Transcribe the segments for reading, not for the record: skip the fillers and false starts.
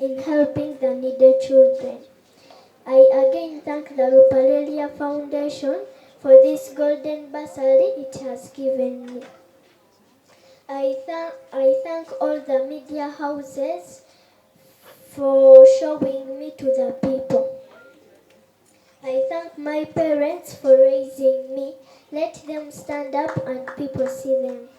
in helping the needy children. I again thank the Rupalelia Foundation for this golden bursary it has given me. I thank all the media houses for showing me to the people. I thank my parents for raising me. Let them stand up and people see them.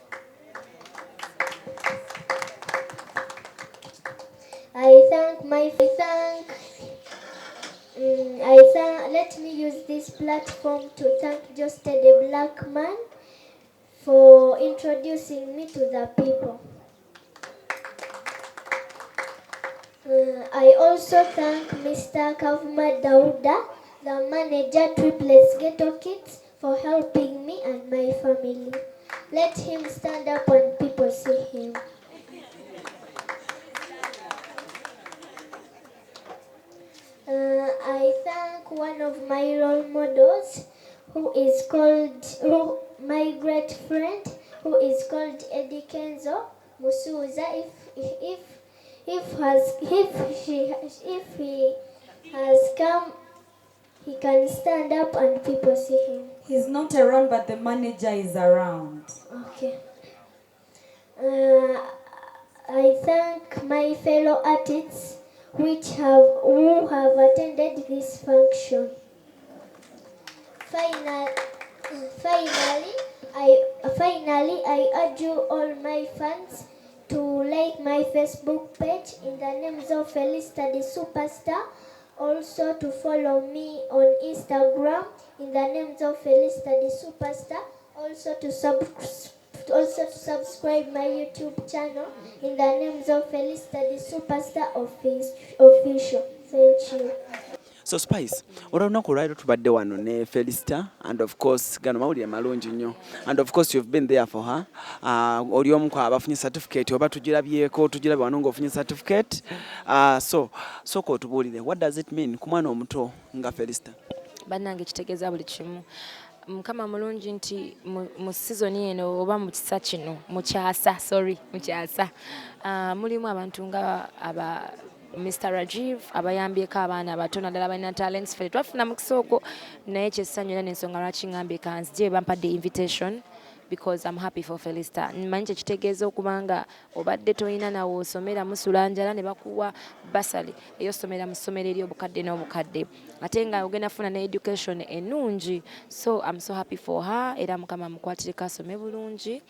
Let me use this platform to thank Just the Black Man for introducing me to the people. I also thank Mr. Kavuma Dauda, the manager Triplets Ghetto Kids, for helping me and my family. Let him stand up and people see him. I thank one of my role models, my great friend, who is called Eddie Kenzo Musuza. If he has come, he can stand up and people see him. He's not around, but the manager is around. Okay. I thank my fellow artists who have attended this function. Finally, I urge you all my fans to like my Facebook page in the names of Felista the Superstar. Also to follow me on Instagram in the names of Felista the Superstar. Also to subscribe my YouTube channel in the names of Felista the Superstar official. Thank you. So Spice, olunaku lwali tubadde wano ne Felista, and of course gano mawulire malungi nnyo, and of course you've been there for her. Oli omu ku abafunye certificate oba tugirabyeko tugirabe wano ng'ofunye certificate. So otubuulire, what does it mean ku mwana omuto nga Felista? Bannange kitegeeza buli kimu. Mukama mulungi nti mu season eno oba mu kisa kino mu kyasa mulimu abantu nga aba Mr. Rajiv abayambyeko abaana abatono ddala balina talents ffe twafuna mukisa ogwo naye kyessanyu era n'ensonga lwaki ngambye kanzije bampadde invitation because I'm happy for Felista. Mmanyi kyekitegeeza okubanga obadde toyina nawe osomera musula njala ne bakuwa basali ey'osomera mu ssomero eri obukadde n'obukadde ate nga ogenda funa ne education ennungi. So I'm so happy for her era Mukama mukwatireko asome bulungi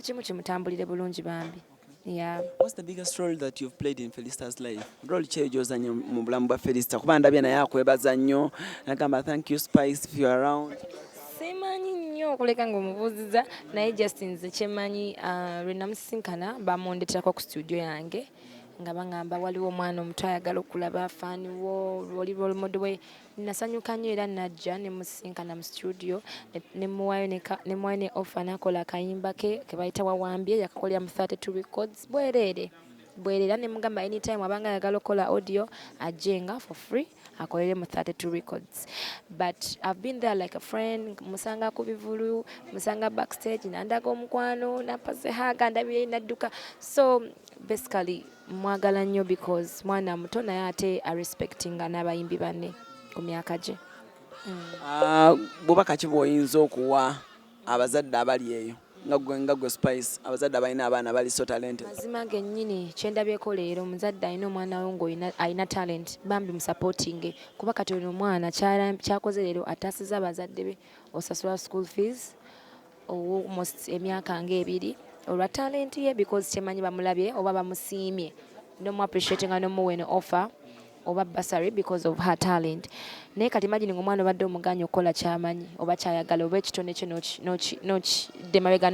kimu kimutambulire bulungi bambi. Yeah. What's the biggest role that you've played in Felista's life? Role ki gy'ozannya mu bulamu bwa Felista? Kuba ndabye naye akwebaza nnyo nagamba thank you Spice if you're around. Simanyi nnyo okuleka ng'omubuuziza naye just nze kyemmanyi lwe namusinkana bamundeterako ku studio yange nga bangamba waliwo omwana omuto ayagala okulaba faaniwo oli role model we. Nasanyuka nnyo era najja ne musinkana mu studio ne muwayo ne offer n'akola akayimba ke bayita wawambye yakakolera mu 32 records bwereere ne mugamba anytime abanga ayagala okola audio ajenga for free akolere mu 32 records. But I've been there like a friend, musanga ku bivulu, musanga backstage nandaga omukwano napase haga ndabye nadduka. So basically mwagala nnyo because mwana muto naye ate respectinga n'abayimbi banne ku myaka gye. Bubaka ki bw'oyinza okuwa abazadde abali eyo nga gwe Spice abazadde abalina abaana bali so talented? Mazima gennyini kyendabyeko leero omuzadde alina omwana we ng'alina talent bambi musupportinge kuba kati ono omwana kyakoze leero ataasiza abazadde be osasula school fees almost emyaka ng'ebiri olwa talent ye because kyemanyi bamulabye oba bamusiimye nomu appreciating nga nomuwe ne offer oba bursary because of her talent. Naye kati imagine omwana obadde omuganya okukola kyamanyi oba kyayagala oba ekitone kye n'okidde mabega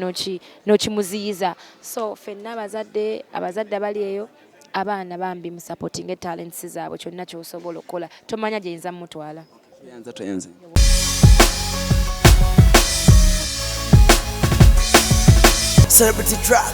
n'okimuziyiza. So ffenna abazadde abali eyo abaana bambi mu supporting talents zaabwe kyonna ky'osobola okukola tomanya gyeyinza mutwala. Toyanza. Celebrity track.